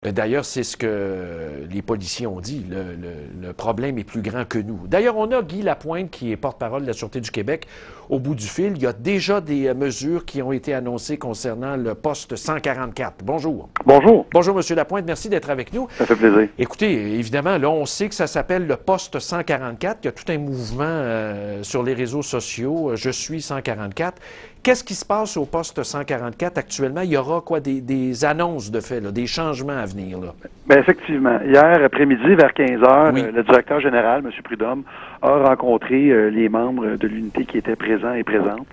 D'ailleurs, c'est ce que les policiers ont dit. Le problème est plus grand que nous. D'ailleurs, on a Guy Lapointe, qui est porte-parole de la Sûreté du Québec, au bout du fil. Il y a déjà des mesures qui ont été annoncées concernant le poste 144. Bonjour. Bonjour. Bonjour, M. Lapointe. Merci d'être avec nous. Ça fait plaisir. Écoutez, évidemment, là, on sait que ça s'appelle le poste 144. Il y a tout un mouvement sur les réseaux sociaux. Je suis 144. Qu'est-ce qui se passe au poste 144 actuellement? Il y aura quoi, des annonces de fait, là, des changements à venir? Là? Bien, effectivement. Hier après-midi, vers 15 heures, Oui. le directeur général, M. Prudhomme, a rencontré les membres de l'unité qui étaient présents et présentes.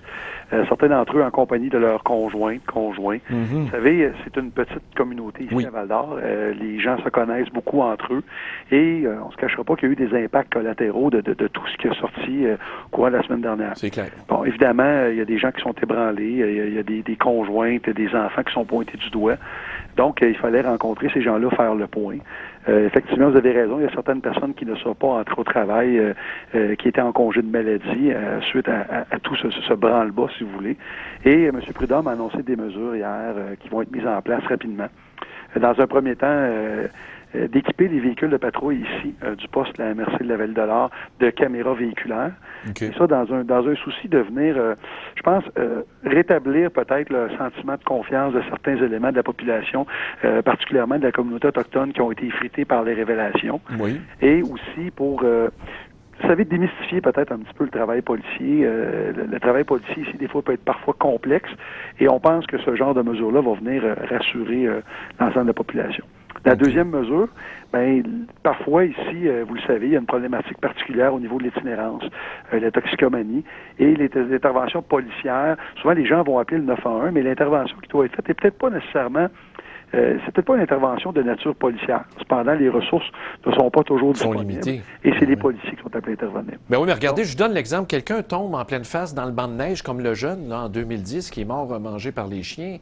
Certains d'entre eux en compagnie de leurs conjoints. Vous savez, c'est une petite communauté ici à Val-d'Or. Les gens se connaissent beaucoup entre eux et on se cachera pas qu'il y a eu des impacts collatéraux de tout ce qui est sorti au courant de la semaine dernière. C'est clair. Bon, évidemment, il y a des gens qui sont ébranlés, il y a des conjointes, des enfants qui sont pointés du doigt. Donc, il fallait rencontrer ces gens-là, faire le point. Effectivement, vous avez raison, il y a certaines personnes qui ne sont pas entrées au travail, qui étaient en congé de maladie suite à tout ce branle-bas, si vous voulez. Et M. Prudhomme a annoncé des mesures hier qui vont être mises en place rapidement. Dans un premier temps, d'équiper les véhicules de patrouille ici du poste de la MRC de la Vallée-de-l'Or de caméras véhiculaires. Okay. Et ça, dans un souci de venir, je pense, rétablir peut-être le sentiment de confiance de certains éléments de la population, particulièrement de la communauté autochtone qui ont été effrités par les révélations. Oui. Et aussi pour... vous savez, démystifier peut-être un petit peu le travail policier. Le travail policier ici, des fois, peut être parfois complexe. Et on pense que ce genre de mesure-là va venir rassurer l'ensemble de la population. La deuxième mesure, bien, parfois ici, vous le savez, il y a une problématique particulière au niveau de l'itinérance, la toxicomanie et les interventions policières. Souvent, les gens vont appeler le 911, mais l'intervention qui doit être faite n'est peut-être pas nécessairement... c'est peut-être pas une intervention de nature policière. Cependant, les ressources ne sont pas toujours disponibles. Limitées. Et c'est les policiers qui sont appelés à intervenir. Ben oui, mais regardez, je vous donne l'exemple. Quelqu'un tombe en pleine face dans le banc de neige, comme le jeune, là, en 2010, qui est mort mangé par les chiens.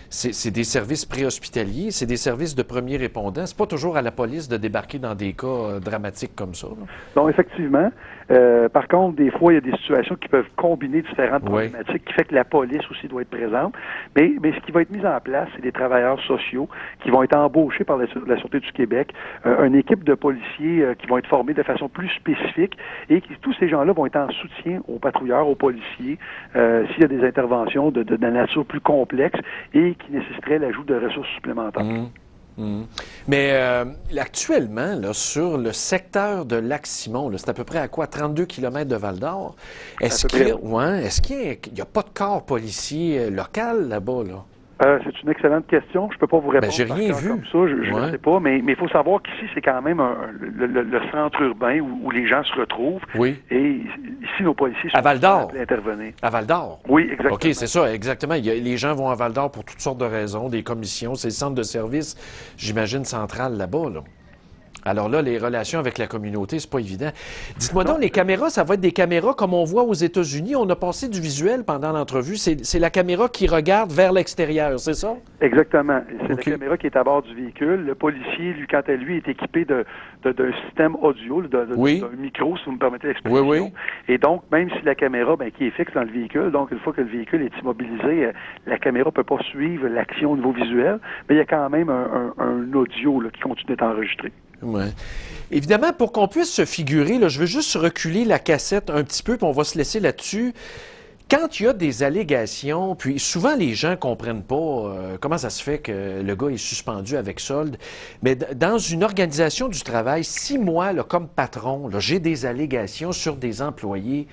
C'est des services préhospitaliers, c'est des services de premiers répondants. C'est pas toujours à la police de débarquer dans des cas dramatiques comme ça. Là. Non, effectivement. Par contre, des fois, il y a des situations qui peuvent combiner différentes problématiques, qui fait que la police aussi doit être présente. Mais ce qui va être mis en place, c'est des travailleurs sociaux qui vont être embauchés par la Sûreté du Québec, une équipe de policiers qui vont être formés de façon plus spécifique et tous ces gens-là vont être en soutien aux patrouilleurs, aux policiers, s'il y a des interventions de nature plus complexe et qui nécessiteraient l'ajout de ressources supplémentaires. Mais actuellement, là, sur le secteur de Lac-Simon, c'est à peu près à quoi? 32 km de Val-d'Or. Est-ce qu'il n'y a pas de corps policier local là-bas, là? C'est une excellente question. Je peux pas vous répondre. J'ai rien vu. Comme ça, je ne sais pas, mais il faut savoir qu'ici, c'est quand même le centre urbain où les gens se retrouvent. Oui. Et ici, nos policiers sont appelés à intervenir. À Val-d'Or? Oui, exactement. OK, c'est ça, exactement. Les gens vont à Val-d'Or pour toutes sortes de raisons, des commissions, c'est le centre de service, j'imagine, central là-bas, là. Alors là, les relations avec la communauté, c'est pas évident. Dites-moi donc, les caméras, ça va être des caméras comme on voit aux États-Unis. On a passé du visuel pendant l'entrevue. C'est la caméra qui regarde vers l'extérieur, c'est ça? Exactement. C'est la caméra qui est à bord du véhicule. Le policier, lui, quant à lui, est équipé d'un système audio, d'un micro, si vous me permettez l'expression. Oui. Et donc, même si la caméra, qui est fixe dans le véhicule, donc une fois que le véhicule est immobilisé, la caméra ne peut pas suivre l'action au niveau visuel, mais il y a quand même un audio là, qui continue d'être enregistré. Ouais. Évidemment, pour qu'on puisse se figurer, là, je veux juste reculer la cassette un petit peu, puis on va se laisser là-dessus. Quand il y a des allégations, puis souvent les gens ne comprennent pas comment ça se fait que le gars est suspendu avec solde, mais dans une organisation du travail, si moi, là, comme patron, j'ai des allégations sur des employés,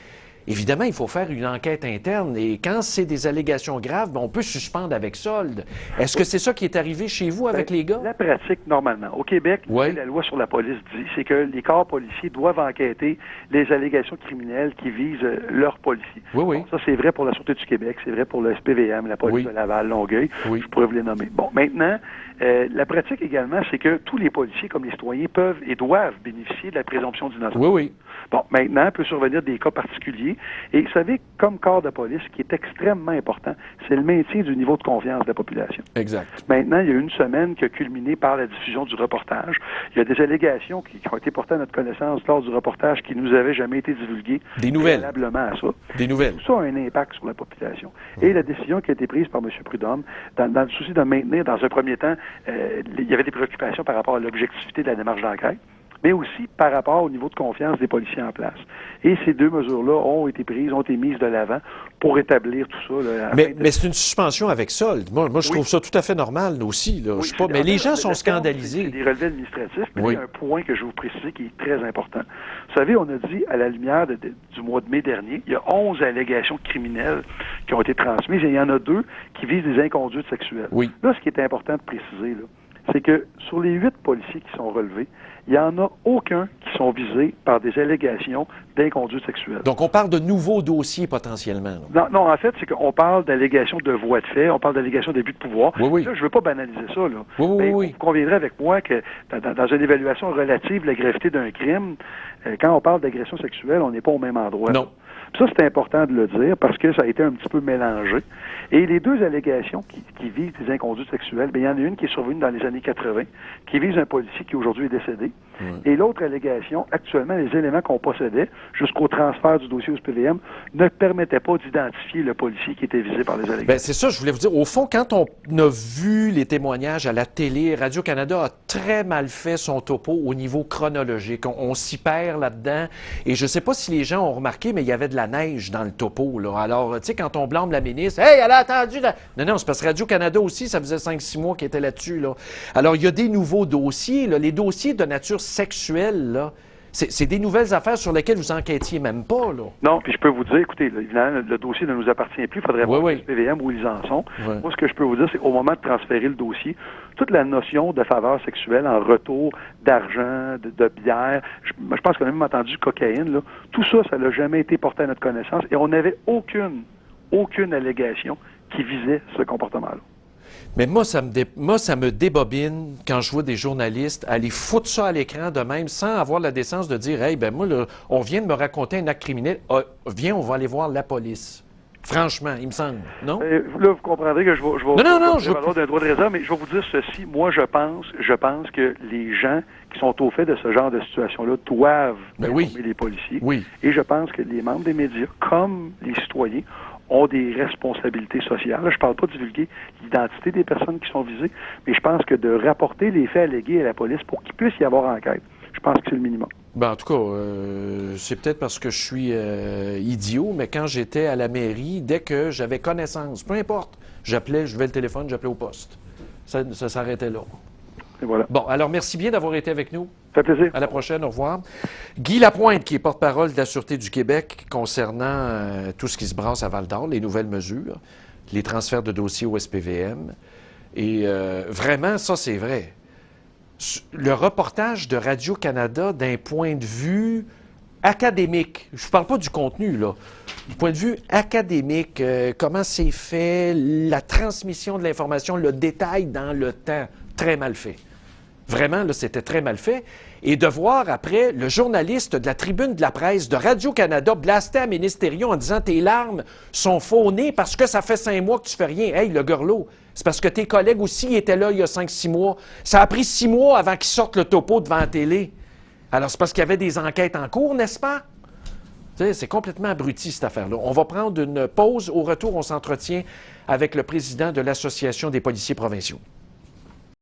évidemment, il faut faire une enquête interne et quand c'est des allégations graves, on peut suspendre avec solde. Est-ce que c'est ça qui est arrivé chez vous avec les gars? La pratique, normalement. Au Québec, la loi sur la police dit, c'est que les corps policiers doivent enquêter les allégations criminelles qui visent leurs policiers. Oui. Bon, ça, c'est vrai pour la Sûreté du Québec, c'est vrai pour le SPVM, la police de Laval, Longueuil. Je pourrais vous les nommer. Bon, maintenant, la pratique également, c'est que tous les policiers, comme les citoyens, peuvent et doivent bénéficier de la présomption d'innocence. Oui. Bon, maintenant, peut survenir des cas particuliers Et vous savez, comme corps de police, ce qui est extrêmement important, c'est le maintien du niveau de confiance de la population. Exact. Maintenant, il y a une semaine qui a culminé par la diffusion du reportage. Il y a des allégations qui ont été portées à notre connaissance lors du reportage qui nous avaient jamais été divulguées. Des nouvelles. Préalablement à ça. Des nouvelles. Tout ça a un impact sur la population. Et la décision qui a été prise par M. Prudhomme, dans le souci de maintenir, dans un premier temps, il y avait des préoccupations par rapport à l'objectivité de la démarche d'enquête, mais aussi par rapport au niveau de confiance des policiers en place. Et ces deux mesures-là ont été prises, ont été mises de l'avant pour établir tout ça. Là, mais c'est une suspension avec solde. Moi je trouve ça tout à fait normal, nous aussi. Là. Oui, Je sais pas, mais les gens sont scandalisés. C'est des relevés administratifs, mais il y a un point que je vais vous préciser qui est très important. Vous savez, on a dit, à la lumière du mois de mai dernier, il y a 11 allégations criminelles qui ont été transmises, et il y en a 2 qui visent des inconduites sexuelles. Oui. Là, ce qui est important de préciser, là, c'est que sur les 8 policiers qui sont relevés, il n'y en a aucun qui sont visés par des allégations d'inconduite sexuelle. Donc, on parle de nouveaux dossiers potentiellement. Non, en fait, c'est qu'on parle d'allégations de voies de fait, on parle d'allégations d'abus de pouvoir. Oui. Là, je ne veux pas banaliser ça. Là. Oui. Vous conviendrez avec moi que dans une évaluation relative de la gravité d'un crime, quand on parle d'agression sexuelle, on n'est pas au même endroit. Non. Ça, c'est important de le dire parce que ça a été un petit peu mélangé. Et les 2 allégations qui visent des inconduites sexuelles, bien, il y en a une qui est survenue dans les années 80, qui vise un policier qui aujourd'hui est décédé. Et l'autre allégation, actuellement, les éléments qu'on possédait jusqu'au transfert du dossier au SPVM ne permettaient pas d'identifier le policier qui était visé par les allégations. Bien, c'est ça, je voulais vous dire. Au fond, quand on a vu les témoignages à la télé, Radio-Canada a très mal fait son topo au niveau chronologique. On s'y perd là-dedans. Et je ne sais pas si les gens ont remarqué, mais il y avait de la neige dans le topo. Là. Alors, tu sais, quand on blâme la ministre, « Hey, elle a attendu! » Non, c'est parce que Radio-Canada aussi, ça faisait 5-6 mois qu'il était là-dessus. Là. Alors, il y a des nouveaux dossiers. Là. Les dossiers de nature sexuelle, là, c'est des nouvelles affaires sur lesquelles vous enquêtiez même pas, là. Non, puis je peux vous dire, écoutez, là, évidemment, le dossier ne nous appartient plus. Il faudrait voir le SPVM où ils en sont. Moi, ce que je peux vous dire, c'est qu'au moment de transférer le dossier, toute la notion de faveur sexuelle en retour d'argent, de bière, je pense qu'on a même entendu cocaïne, là, tout ça, ça n'a jamais été porté à notre connaissance et on n'avait aucune allégation qui visait ce comportement-là. Mais moi, ça me débobine quand je vois des journalistes aller foutre ça à l'écran de même sans avoir la décence de dire « Hey, ben moi, là, on vient de me raconter un acte criminel. Viens, on va aller voir la police. » Franchement, il me semble, non? Là, vous comprendrez que je vais avoir d'un droit de réserve, mais je vais vous dire ceci. Moi, je pense que les gens qui sont au fait de ce genre de situation-là doivent informer les policiers. Oui. Et je pense que les membres des médias, comme les citoyens, ont des responsabilités sociales. Là, je ne parle pas de divulguer l'identité des personnes qui sont visées, mais je pense que de rapporter les faits allégués à la police pour qu'il puisse y avoir enquête, je pense que c'est le minimum. Ben, en tout cas, c'est peut-être parce que je suis idiot, mais quand j'étais à la mairie, dès que j'avais connaissance, peu importe, je levais le téléphone, j'appelais au poste. Ça s'arrêtait là. Et voilà. Bon, alors merci bien d'avoir été avec nous. Ça fait plaisir. À la prochaine, au revoir. Guy Lapointe, qui est porte-parole de la Sûreté du Québec concernant tout ce qui se brasse à Val-d'Or, les nouvelles mesures, les transferts de dossiers au SPVM. Et vraiment, ça, c'est vrai. Le reportage de Radio-Canada d'un point de vue académique, je ne parle pas du contenu, là, du point de vue académique, comment c'est fait, la transmission de l'information, le détail dans le temps, très mal fait. Vraiment, là, c'était très mal fait. Et de voir après le journaliste de la Tribune de la presse de Radio-Canada blaster à Ministériaux en disant « Tes larmes sont faunées parce que ça fait 5 mois que tu fais rien. » Hey, le gorlot, c'est parce que tes collègues aussi étaient là il y a 5-6 mois. Ça a pris 6 mois avant qu'ils sortent le topo devant la télé. Alors, c'est parce qu'il y avait des enquêtes en cours, n'est-ce pas? C'est complètement abruti, cette affaire-là. On va prendre une pause. Au retour, on s'entretient avec le président de l'Association des policiers provinciaux.